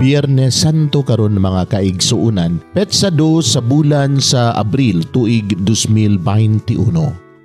Biyernes Santo karon mga kaigsuunan, petsa 2 sa bulan sa Abril tuig 2021.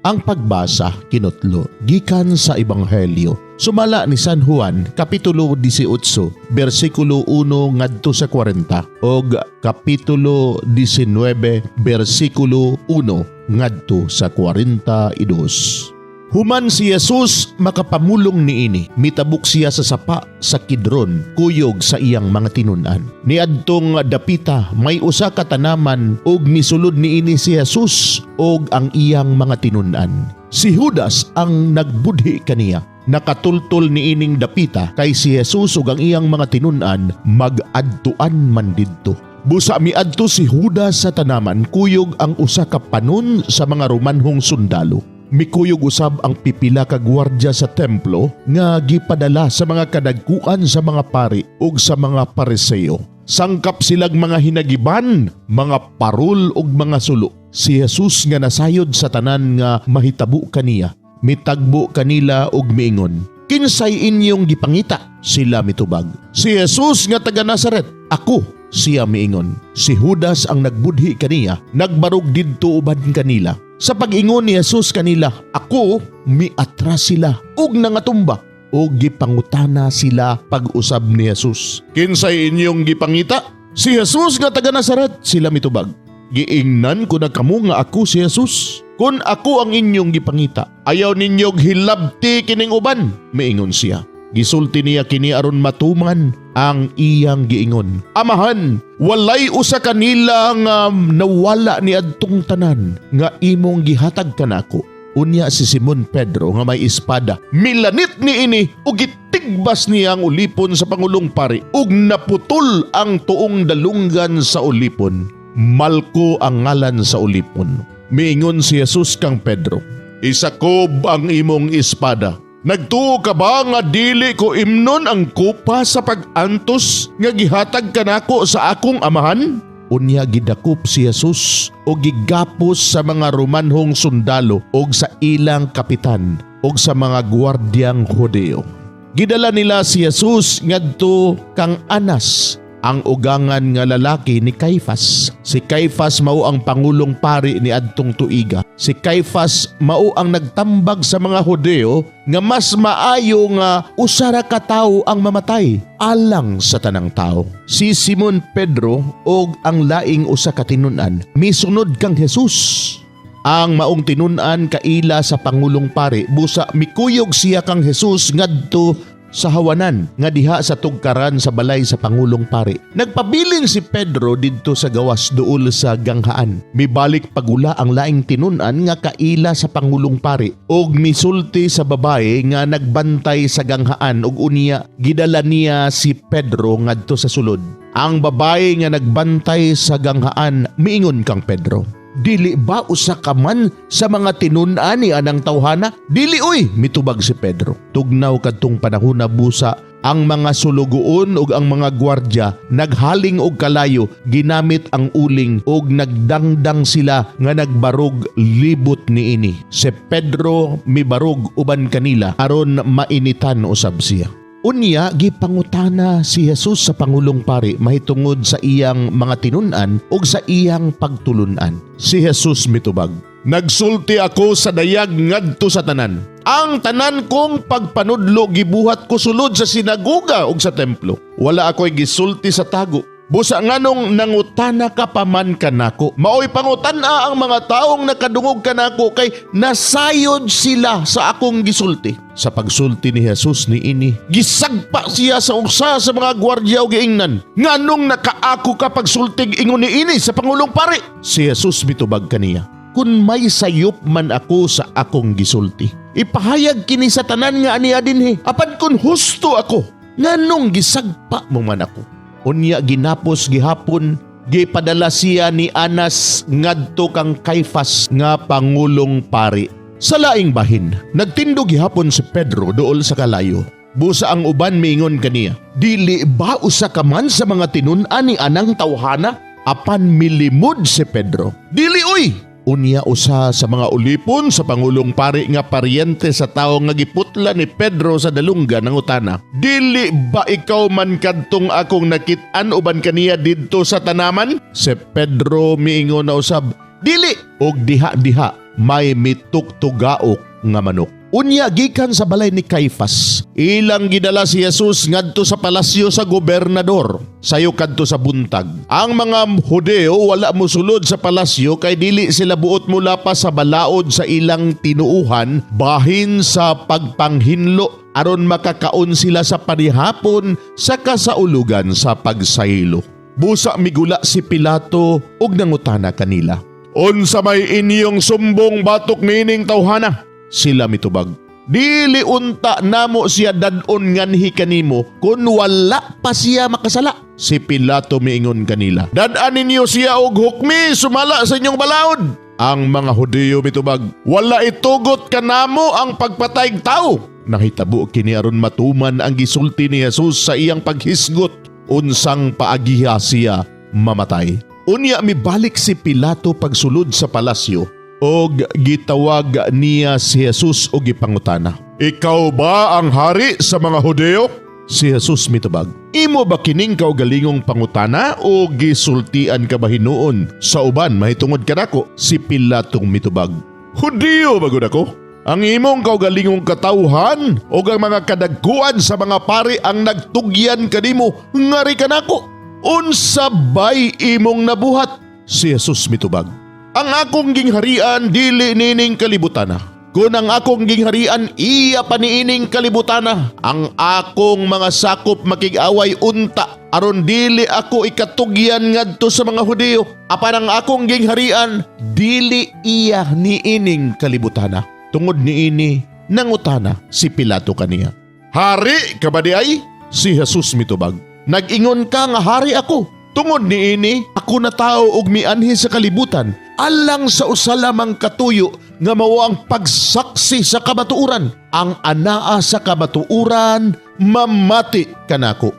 Ang pagbasa kinutlo gikan sa Ebanghelyo sumala ni San Juan kapitulo 18 bersikulo 1 ngadto sa 40 og kapitulo 19 bersikulo 1 ngadto sa 42. Human si Jesus makapamulong niini, mitabok siya sa sapa sa Kidron, kuyog sa iyang mga tinun-an. Niadtong dapita may usa ka tanaman ug misulod niini si Jesus ug ang iyang mga tinun-an. Si Judas ang nagbudhi kaniya. Nakatultol niining dapita kay si Jesus ug ang iyang mga tinun-an mag-adtuan man didto. Busa miadto si Judas sa tanaman kuyog ang usa ka panon sa mga Romanhong sundalo. Mikuyog usab ang pipila ka gwardya sa templo nga gipadala sa mga kadagkuan sa mga pari ug sa mga pariseo. Sangkap silag mga hinagiban, mga parol ug mga sulo. Si Jesus nga nasayod sa tanan nga mahitabo kaniya, mitagbo kanila ug miingon, "Kinsay inyong gipangita?" Sila mitubag, "Si Jesus nga taga Nazaret." "Ako," siya miingon. Si Judas ang nagbudhi kaniya, nagbarog didto uban kanila. Sa pag-ingon ni Jesus kanila, "Ako," miatras sila ug nangatumba ug gipangutana sila pag-usab ni Jesus. "Kinsay inyong gipangita?" "Si Jesus nga taga Nazaret," sila mitubag. "Giingnan ko na kamo nga ako si Jesus. Kung ako ang inyong gipangita, ayaw ninyong hilabti kining uban," miingon siya. Gisulti niya kini aron matuman ang iyang giingon. "Amahan, walay usa kanila nga nawala ni adtong tanan nga imong gihatag kanako." Unya si Simon Pedro nga may espada, milanit niini ug gitigbas niya ang ulipon sa Pangulong Pari ug naputol ang tuong dalunggan sa ulipon. Malko ang ngalan sa ulipon. Miingon si Jesus kang Pedro, "Isakob ang imong espada. Nagtuo ka ba nga dili ko imnon ang kupa sa pag-antos nga gihatag kanako sa akong amahan?" Unya gidakop si Jesus o gigapos sa mga Romanhong sundalo o sa ilang kapitan o sa mga gwardyang Hudeo. Gidala nila si Jesus ngadto kang Anas, ang ugangan nga lalaki ni Caifas. Si Caifas mao ang pangulong pari ni adtong tuiga. Si Caifas mao ang nagtambag sa mga Hudeo nga mas maayo nga usara ka tawo ang mamatay alang sa tanang tao. Si Simon Pedro og ang laing usa ka tinun-an misunod kang Jesus. Ang maong tinun-an kaila sa pangulong pari busa mikuyog siya kang Jesus ngadto sa hawanan nga diha sa tugkaran sa balay sa Pangulong Pari. Nagpabilin si Pedro didto sa gawas duol sa ganghaan. Mibalik pagula ang laing tinun-an nga kaila sa Pangulong Pari ug misulti sa babae nga nagbantay sa ganghaan ug unya gidala niya si Pedro ngadto sa sulod. Ang babae nga nagbantay sa ganghaan miingon kang Pedro, "Dili ba usa ka man sa mga tinun-an ni anang tawhana?" "Dili uy," mitubag si Pedro. Tugnaw kadtong panahon na busa ang mga sulugoon ug ang mga gwardya naghaling og kalayo ginamit ang uling ug nagdangdang sila nga nagbarog libot niini. Si Pedro mibarog uban kanila aron mainitan usab siya. Unya gipangutana si Jesus sa Pangulong Pari mahitungod sa iyang mga tinun-an ug sa iyang pagtulun-an. Si Jesus mitubag, "Nagsulti ako sa dayag ngadto sa tanan. Ang tanan kong pagpanudlo gibuhat ko sulod sa sinagoga ug sa templo. Wala ako'y gisulti sa tago. Busa nganong nangutana ka paman kanako. Maoy pangutana ang mga taong nakadungog kanako kay nasayod sila sa akong gisulti." Sa pagsulti ni Jesus niini, gisagpa siya sa usa sa mga gwardya o giingnan, "Nganong nakaako ka pagsultig ingon niini sa Pangulong Pari?" Si Jesus mitubag kaniya, "Kun may sayop man ako sa akong gisulti, ipahayag kini sa tanan nga aniya dinhi. Apan kun husto ako, nganong gisagpa mo man ako?" Unya ginapos gihapon, gipadala siya ni Anas ngadto kang Caifas nga Pangulong Pari. Sa laing bahin, nagtindog gihapon si Pedro duol sa kalayo. Busa ang uban miingon kaniya, "Dili ba usa ka man sa mga tinun-an ni anang tawhana?" Apan milimod si Pedro, "Dili uy," Unya usa sa mga ulipon sa Pangulong Pari nga paryente sa tao nga giputla ni Pedro sa dalungga nangutana, "Dili ba ikaw man kadtong akong nakit-an uban kaniya didto sa tanaman?" Si Pedro miingon na usab, "Dili." Og diha-diha may mitugtugaok nga manok. Unya gikan sa balay ni Caifas, ilang gidala si Jesus ngadto sa palasyo sa gobernador, sayo kadto sa buntag. Ang mga Hudeo wala mosulod sa palasyo kay dili sila buot mula pa sa balaod sa ilang tinuuhan bahin sa pagpanghinlo aron makakaon sila sa panihapon sa kasaulugan sa pagsaylo. Busa migula si Pilato ug nangutana kanila, "Unsa may inyong sumbong batok nining tawhana?" Sila mitubag, "Dili unta namo siya dadon nganhi kanimo kun wala pa siya makasala." Si Pilato miingon kanila, "Dadan ninyo siya og hukmi sumala sa inyong balaod." Ang mga Hudyo mitubag, "Wala itugot kanamo ang pagpatayg tao." Nahitabo kini aron matuman ang gisulti ni Jesus sa iyang paghisgot unsang paagiha siya mamatay. Unya mibalik si Pilato pagsulod sa palasyo og gitawag niya si Jesus og gipangutana, "Ikaw ba ang hari sa mga Hudyo?" Si Jesus mitubag, "Imo ba kining kaugalingong pangutana o gisultian ka ba hinuon sa uban mahitungod kanako?" Si Pilato mitubag, "Hudyo ba gud ako? Ang imong kaugalingong katawhan o ang mga kadagkuan sa mga pari ang nagtugyan kanimo ngari kanako. Unsa bay imong nabuhat?" Si Jesus mitubag, "Ang akong gingharian dili nining kalibutana. Kung ang akong gingharian iya pa niining kalibutana, ang akong mga sakop makig-away unta aron dili ako ikatugyan ngadto sa mga Hudyo. Apan ang akong gingharian dili iya niining kalibutana." Tungod niini nangutana si Pilato kaniya, "Hari ka ba di ay?" Si Jesus mitubag, "Nag-ingon ka nga hari ako. Tungod niini ako na tao og mianhi sa kalibutan alang sa usa lamang katuyo nga mao ang pagsaksi sa kamatuoran. Ang anaa sa kamatuoran mamati kanako."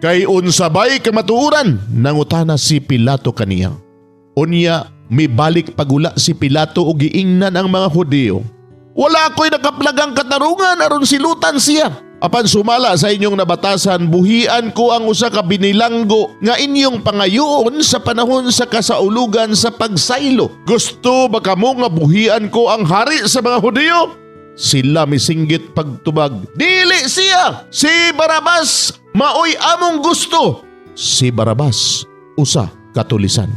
"Kay unsa bay kamatuoran?" nangutana si Pilato kaniya. Unya mibalik pagula si Pilato og giingnan ang mga Hudyo, "Wala ko'y nakaplagang katarungan aron silutan siya. Apan sumala sa inyong nabatasan, buhian ko ang usa ka binilanggo nga inyong pangayoon sa panahon sa kasaulugan sa pagsaylo. Gusto ba kamo nga buhian ko ang hari sa mga Hudyo?" Sila misinggit pagtubag, "Dili siya! Si Barabas maoy among gusto." Si Barabas usa katulisan.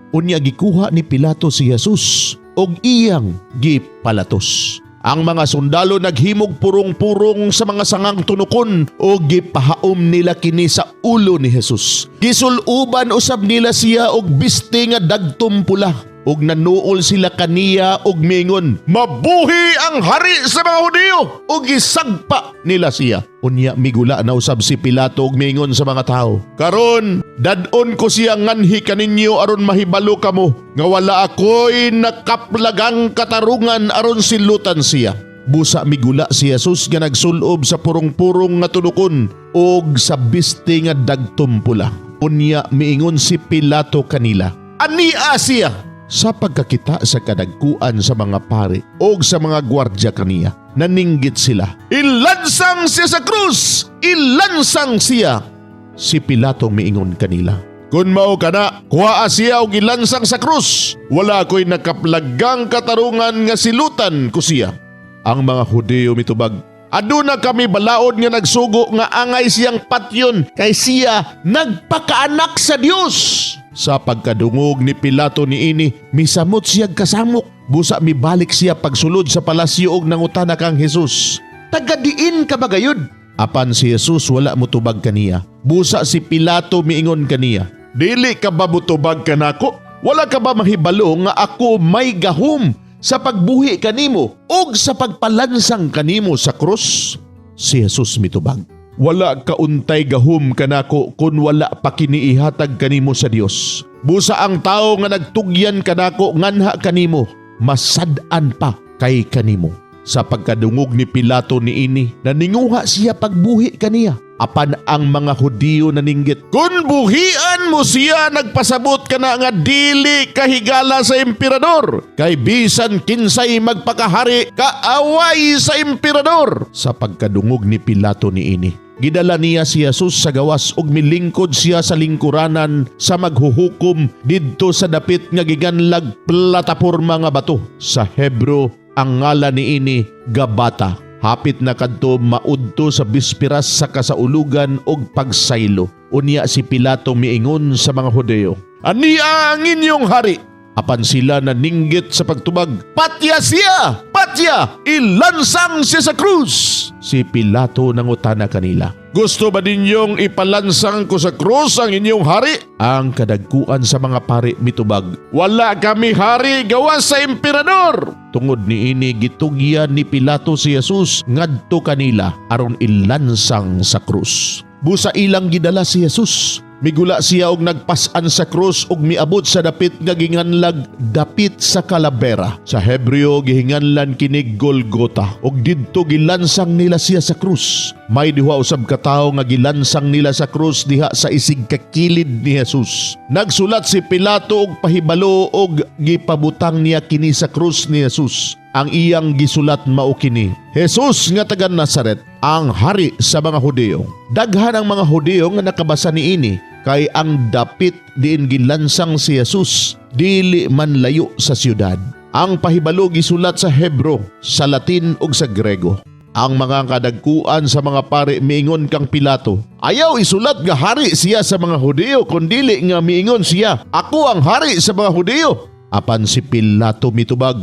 Unya gikuha ni Pilato si Jesus og iyang gipalatos. Ang mga sundalo naghimog purong-purong sa mga sangang tunukon o gipahaom nila kini sa ulo ni Jesus. Gisuluban usab nila siya og biste nga dagtom pula og nanuol sila kaniya og mingon, "Mabuhi ang hari sa mga Hudyo!" og gisagpa nila siya. Unya migula na usab si Pilato og mingon sa mga tao, "Karon dadon ko siya nganhi kaninyo aron mahibalo kamo nga wala ako'y nakaplagang katarungan aron silutan siya." Busa migula si Jesus nga nagsulob sa purong-purong nga tunukon og sa biste nga dagtom pula. Unya miingon si Pilato kanila, "Ania siya?" Sa pagkakita sa kadagkuan sa mga pari o sa mga gwardya kaniya, naninggit sila, "Ilansang siya sa krus! Ilansang siya!" Si Pilato miingon kanila, "Kun mao kana, kuhaa siya og ilansang sa krus. Wala ko'y nakaplagang katarungan nga silutan ko siya." Ang mga Hudyo mitubag, "Aduna kami balaod nga nagsugo nga angay siyang patyon kay siya nagpakaanak sa Dios." Sa pagkadungog ni Pilato niini, misamot siyag kasamok. Busa mibalik siya pagsulod sa palasyo og nangutana kang Jesus, "Tagadiin ka ba gayud?" Apan si Jesus wala mutubag kaniya. Busa si Pilato miingon kaniya, "Dili ka ba mutubag kanako? Wala ka ba mahibalo nga ako may gahom sa pagbuhi kanimo ug sa pagpalansang kanimo sa krus?" Si Jesus mitubag, "Wala ka untay gahom kanako kun wala pa kiniihatag kanimo sa Dios. Busa ang tao nga nagtugyan kanako nganha kanimo, masad-an pa kay kanimo." Sa pagkadungog ni Pilato niini, naninguha siya pagbuhi kaniya. Apan ang mga Hudiyo naninggit, "Kun buhian mo siya, nagpasabot ka na nga dili kahigala sa emperador. Kay bisan kinsay magpakahari, kaaway sa emperador." Sa pagkadungog ni Pilato niini, gidala niya si Jesus sa gawas ug milingkod siya sa lingkuranan sa maghuhukom didto sa dapit nga giganlag plataporma nga bato. Sa Hebro ang ngalan niini Gabata. Hapit na kadto maudto sa bispiras sa kasaulugan og pagsaylo. Unya si Pilato miingon sa mga Hudiyo, "Ania ang inyong hari?" Apan sila naninggit sa pagtubag, "Patya siya! Patya! Ilansang siya sa krus!" Si Pilato nangutana kanila, "Gusto ba ninyong ipalansang ko sa krus ang inyong hari?" Ang kadagkuan sa mga pari mitubag, "Wala kami hari gawas sa emperador." Tungod niini gitugyan ni Pilato si Jesus ngadto kanila aron ilansang sa krus. Busa ilang gidala si Jesus. Migula siya og nagpas-an sa krus ug miabot sa dapit nga ginganlag dapit sa kalabera. Sa Hebreo gihinganlan kini Golgota ug didto gilansang nila siya sa krus. May duha usab ka tawo nga gilansang nila sa krus diha sa isig kakilid ni Jesus. Nagsulat si Pilato og pahibalo og gipabutang niya kini sa krus ni Jesus. Ang iyang gisulat mao kini, "Jesus nga taga Nazaret, ang hari sa mga Hudiyo." Daghan ang mga Hudiyo nga nakabasa niini kay ang dapit diin gilansang si Jesus dili man layo sa siyudad. Ang pahibalo gisulat sa Hebro, sa Latin ug sa Grego. Ang mga kadagkuan sa mga pari miingon kang Pilato, "Ayaw isulat nga hari siya sa mga Hudiyo kundi nga miingon siya, 'Ako ang hari sa mga Hudiyo.'" Apan si Pilato mitubag,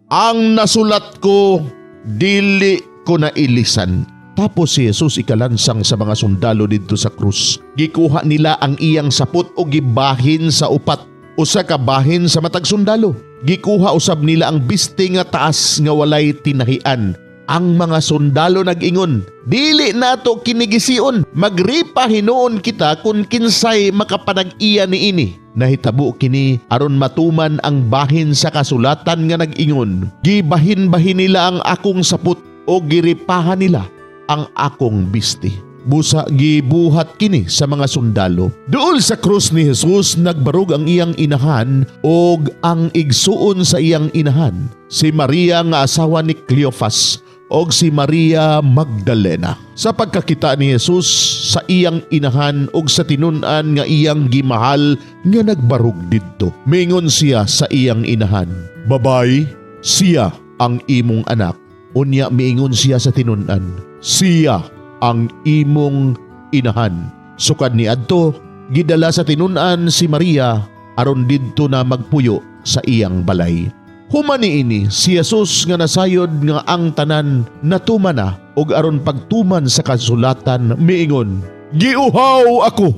"Ang nasulat ko, dili ko na ilisan." Tapos si Jesus ikalansang sa mga sundalo didto sa krus. Gikuha nila ang iyang sapot o gibahin sa upat. Usa ka bahin sa matag sundalo. Gikuha usab nila ang biste nga taas nga walay tinahian. Ang mga sundalo nag-ingon, "Dili nato kinigisiun, magripa hinuon kita kung kinsay makapanag-iya niini." Nahitabo kini aron matuman ang bahin sa kasulatan nga nag-ingon, "Gibahin-bahin nila ang akong sapot o giripahan nila ang akong biste." Busa gibuhat kini sa mga sundalo. Duol sa krus ni Jesus nagbarog ang iyang inahan og ang igsuon sa iyang inahan, si Maria nga asawa ni Cleophas og si Maria Magdalena. Sa pagkakita ni Jesus sa iyang inahan og sa tinun-an nga iyang gimahal nga nagbarog didto, mingon siya sa iyang inahan, "Babay, siya ang imong anak." Unya miingon siya sa tinun-an, "Siya ang imong inahan." Sukad niadto, gidala sa tinun-an si Maria aron didto na magpuyo sa iyang balay. Human niini si Jesus nga nasayod nga ang tanan natuman na ug aron pagtuman sa kasulatan miingon, "Giuhaw ako."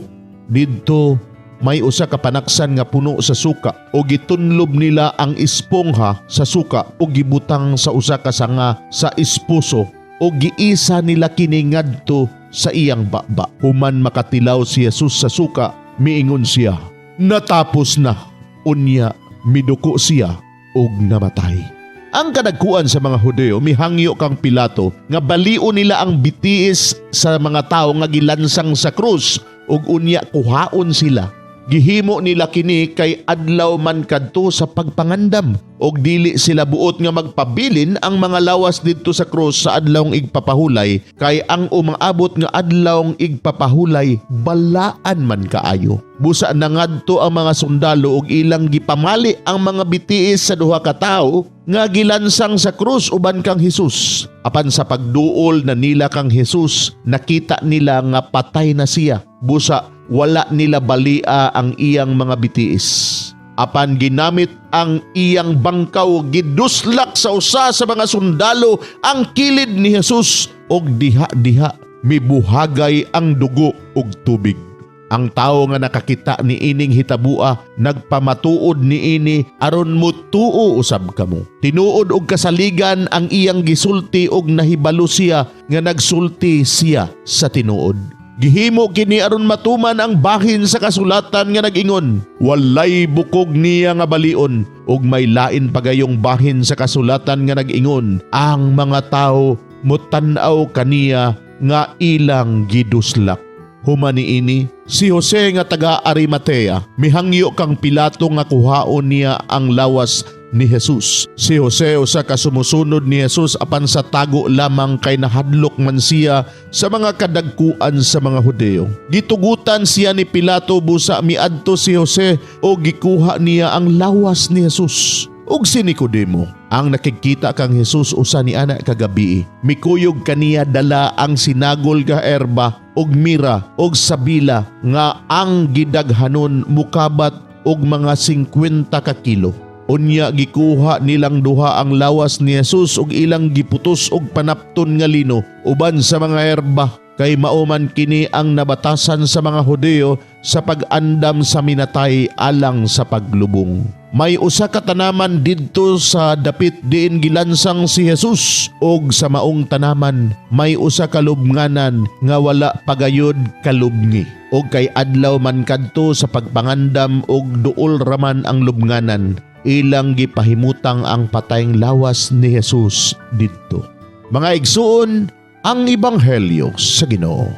Didto may usa ka panaksan nga puno sa suka o gitunlob nila ang espongha sa suka o gibutang sa usa ka sanga sa espuso o giisa nila kini ngadto sa iyang baba. Human makatilaw si Jesus sa suka, miingon siya, "Natapos na." Unya miduko siya ug namatay. Ang kadagkuan sa mga Hudiyo mihangyo kang Pilato nga baliw nila ang bitiis sa mga tawo nga gilansang sa krus ug unya kuhaon sila. Gihimo nila kini kay adlaw man kadto sa pagpangandam og dili sila buot nga magpabilin ang mga lawas didto sa krus sa adlawng igpapahulay kay ang umaabot nga adlawng igpapahulay balaan man kaayo. Busa na ngadto ang mga sundalo og ilang gipamali ang mga bitiis sa duha ka tawo nga gilansang sa krus uban kang Hesus. Apan sa pagduol na nila kang Hesus, nakita nila nga patay na siya. Busa wala nila balia ang iyang mga bitiis. Apan ginamit ang iyang bangkaw, giduslak sa usa sa mga sundalo ang kilid ni Jesus og diha-diha mibuhagay ang dugo ug tubig. Ang tawo nga nakakita ni ining hitabua nagpamatuod ni ini aron mutuo usab kamo. Tinuod og kasaligan ang iyang gisulti og nahibalo siya nga nagsulti siya sa tinuod. Gihimo kini aron matuman ang bahin sa kasulatan nga nag-ingon, "Walay bukog niya nga balion," ug may lain pagayong bahin sa kasulatan nga nag-ingon, "Ang mga tawo mutan-aw kaniya nga ilang giduslak. Humaniini, si Jose nga taga Arimatea, mihangyo kang Pilato nga kuhaon niya ang lawas ni Jesus. Si Jose usa ka sumusunod ni Jesus apan sa tago lamang kay nahadlok man siya sa mga kadagkuan sa mga Hudeo. Gitugutan siya ni Pilato busa miadto si Jose o gikuha niya ang lawas ni Jesus. Ug si Nicodemo, ang nakikita kang Jesus usa ni ana kagabi, mikuyog kaniya dala ang sinagol nga erba og mira og sabila nga ang gidaghanon mukabat og mga 50 ka kilo. Unya gikuha nilang duha ang lawas ni Jesus ug ilang giputos og panapton nga lino uban sa mga erba kay mauman kini ang nabatasan sa mga Hudeo sa pag-andam sa minatay alang sa paglubong. May usa ka tanaman didto sa dapit diin gilansang si Jesus og sa maong tanaman may usa ka lubnganan nga wala pagayod kalubngi. Og kay adlaw man kadto sa pagpangandam og duol raman ang lubnganan, ilang gipahimutang ang patayng lawas ni Jesus didto. Mga igsuon, ang Ebanghelyo sa Ginoo.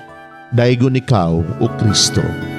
Daigon ikaw o Kristo.